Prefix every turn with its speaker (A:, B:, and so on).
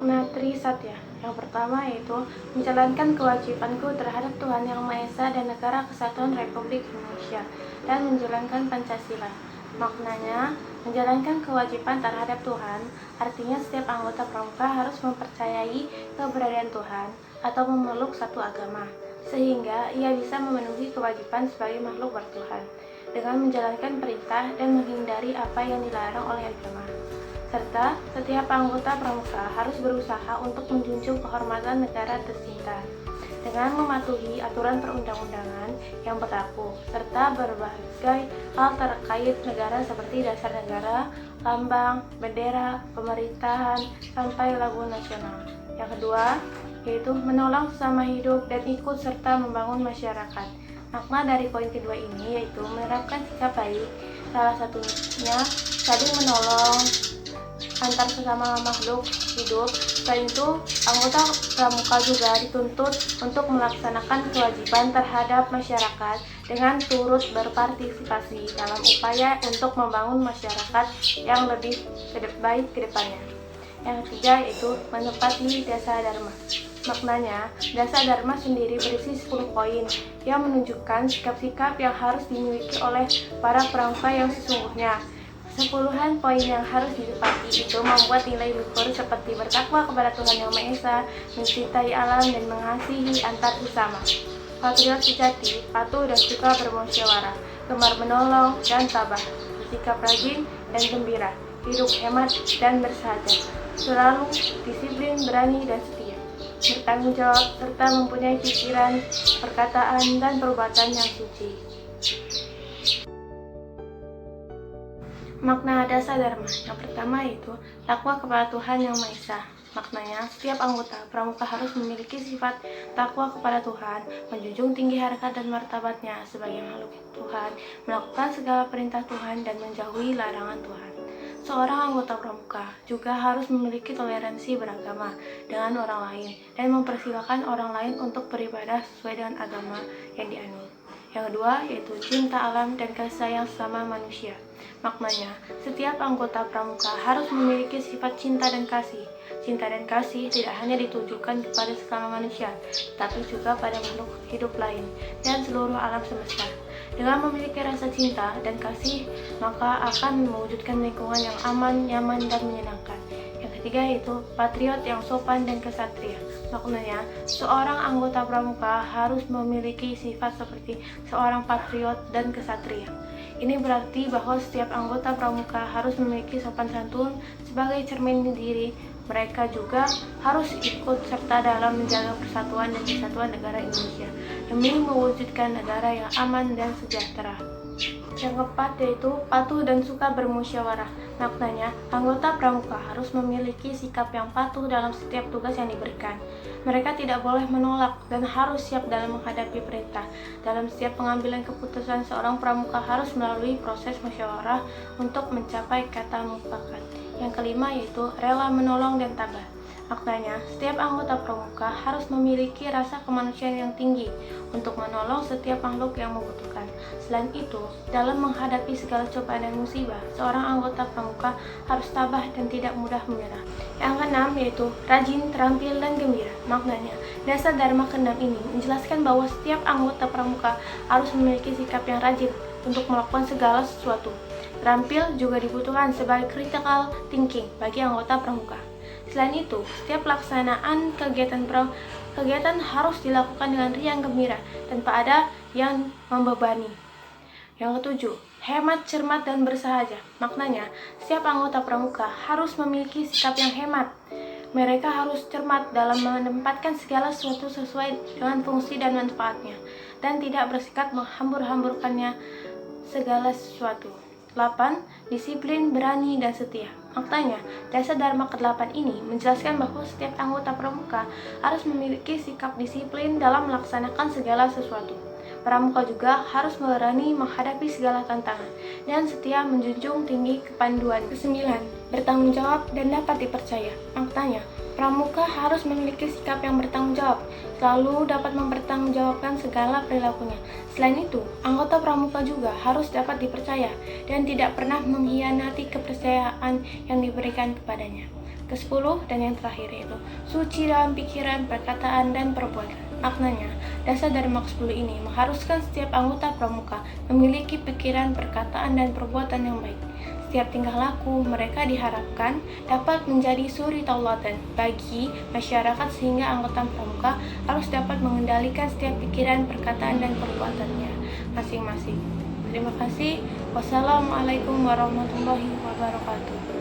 A: Makna Trisatya. Yang pertama yaitu menjalankan kewajibanku terhadap Tuhan Yang Maha Esa dan Negara Kesatuan Republik Indonesia dan menjalankan Pancasila. Maknanya, menjalankan kewajiban terhadap Tuhan artinya setiap anggota pramuka harus mempercayai keberadaan Tuhan atau memeluk satu agama, sehingga ia bisa memenuhi kewajiban sebagai makhluk bertuhan dengan menjalankan perintah dan menghindari apa yang dilarang oleh agama. Serta setiap anggota pramuka harus berusaha untuk menjunjung kehormatan negara tercinta dengan mematuhi aturan perundang-undangan yang berlaku, serta berbagai hal terkait negara seperti dasar negara, lambang, bendera, pemerintahan, sampai lagu nasional. Yang kedua, yaitu menolong sesama hidup dan ikut serta membangun masyarakat. Makna dari poin kedua ini yaitu menerapkan sikap baik, salah satunya saling menolong antar sesama makhluk hidup. Selain itu, anggota pramuka juga dituntut untuk melaksanakan kewajiban terhadap masyarakat dengan turut berpartisipasi dalam upaya untuk membangun masyarakat yang lebih baik ke depannya. Yang ketiga yaitu menepati dasa dharma. Maknanya, dasa dharma sendiri berisi 10 poin yang menunjukkan sikap-sikap yang harus dimiliki oleh para pramuka yang sesungguhnya. 10 poin yang harus ditepati itu membuat nilai luhur seperti bertakwa kepada Tuhan Yang Maha Esa, mencintai alam dan mengasihi antar sesama. Patriot sejati, patuh dan suka bermusyawarah, gemar menolong dan tabah, bersikap rajin dan gembira, hidup hemat dan bersahaja, selalu disiplin, berani dan setia, bertanggung jawab serta mempunyai pikiran, perkataan dan perbuatan yang suci. Makna dasa dharma. Yang pertama yaitu takwa kepada Tuhan Yang Maha Esa. Maknanya, setiap anggota pramuka harus memiliki sifat takwa kepada Tuhan, menjunjung tinggi harkat dan martabatnya sebagai makhluk Tuhan, melakukan segala perintah Tuhan dan menjauhi larangan Tuhan. Seorang anggota pramuka juga harus memiliki toleransi beragama dengan orang lain dan mempersilahkan orang lain untuk beribadah sesuai dengan agama yang dianut. Yang kedua yaitu cinta alam dan kasih sayang sesama manusia. Maknanya, setiap anggota pramuka harus memiliki sifat cinta dan kasih. Cinta dan kasih tidak hanya ditujukan kepada sesama manusia, tapi juga pada makhluk hidup lain dan seluruh alam semesta. Dengan memiliki rasa cinta dan kasih, maka akan mewujudkan lingkungan yang aman, nyaman, dan menyenangkan. Yang ketiga yaitu patriot yang sopan dan kesatria. Maknanya, seorang anggota pramuka harus memiliki sifat seperti seorang patriot dan kesatria. Ini berarti bahwa setiap anggota pramuka harus memiliki sopan santun sebagai cermin diri. Mereka juga harus ikut serta dalam menjaga persatuan dan kesatuan negara Indonesia demi mewujudkan negara yang aman dan sejahtera. Yang keempat yaitu patuh dan suka bermusyawarah. Maknanya, anggota pramuka harus memiliki sikap yang patuh dalam setiap tugas yang diberikan. Mereka tidak boleh menolak dan harus siap dalam menghadapi perintah. Dalam setiap pengambilan keputusan, seorang pramuka harus melalui proses musyawarah untuk mencapai kata mufakat. Yang kelima yaitu rela menolong dan tabah. Maknanya, setiap anggota pramuka harus memiliki rasa kemanusiaan yang tinggi untuk menolong setiap makhluk yang membutuhkan. Selain itu, dalam menghadapi segala cobaan dan musibah, seorang anggota pramuka harus tabah dan tidak mudah menyerah. Yang keenam yaitu rajin, terampil, dan gembira. Maknanya, dasar dharma keenam ini menjelaskan bahwa setiap anggota pramuka harus memiliki sikap yang rajin untuk melakukan segala sesuatu. Terampil juga dibutuhkan sebagai critical thinking bagi anggota pramuka. Selain itu, setiap pelaksanaan kegiatan harus dilakukan dengan riang gembira tanpa ada yang membebani. Yang ketujuh, hemat, cermat, dan bersahaja. Maknanya, setiap anggota pramuka harus memiliki sikap yang hemat. Mereka harus cermat dalam menempatkan segala sesuatu sesuai dengan fungsi dan manfaatnya, dan tidak bersikap menghambur-hamburkannya segala sesuatu. 8. Disiplin, berani, dan setia. Maknanya, dasar dharma ke-8 ini menjelaskan bahwa setiap anggota pramuka harus memiliki sikap disiplin dalam melaksanakan segala sesuatu. Pramuka juga harus berani menghadapi segala tantangan dan setia menjunjung tinggi kepanduan. 9. Bertanggung jawab dan dapat dipercaya. Maknanya, pramuka harus memiliki sikap yang bertanggung jawab, selalu dapat mempertanggungjawabkan segala perilakunya. Selain itu, anggota pramuka juga harus dapat dipercaya dan tidak pernah mengkhianati kepercayaan yang diberikan kepadanya. Ke-10 dan yang terakhir yaitu suci dalam pikiran, perkataan, dan perbuatan. Maknanya, dasar dari Maka 10 ini mengharuskan setiap anggota pramuka memiliki pikiran, perkataan, dan perbuatan yang baik. Setiap tingkah laku mereka diharapkan dapat menjadi suri tauladan bagi masyarakat sehingga anggota pramuka harus dapat mengendalikan setiap pikiran, perkataan, dan perbuatannya masing-masing. Terima kasih. Wassalamualaikum warahmatullahi wabarakatuh.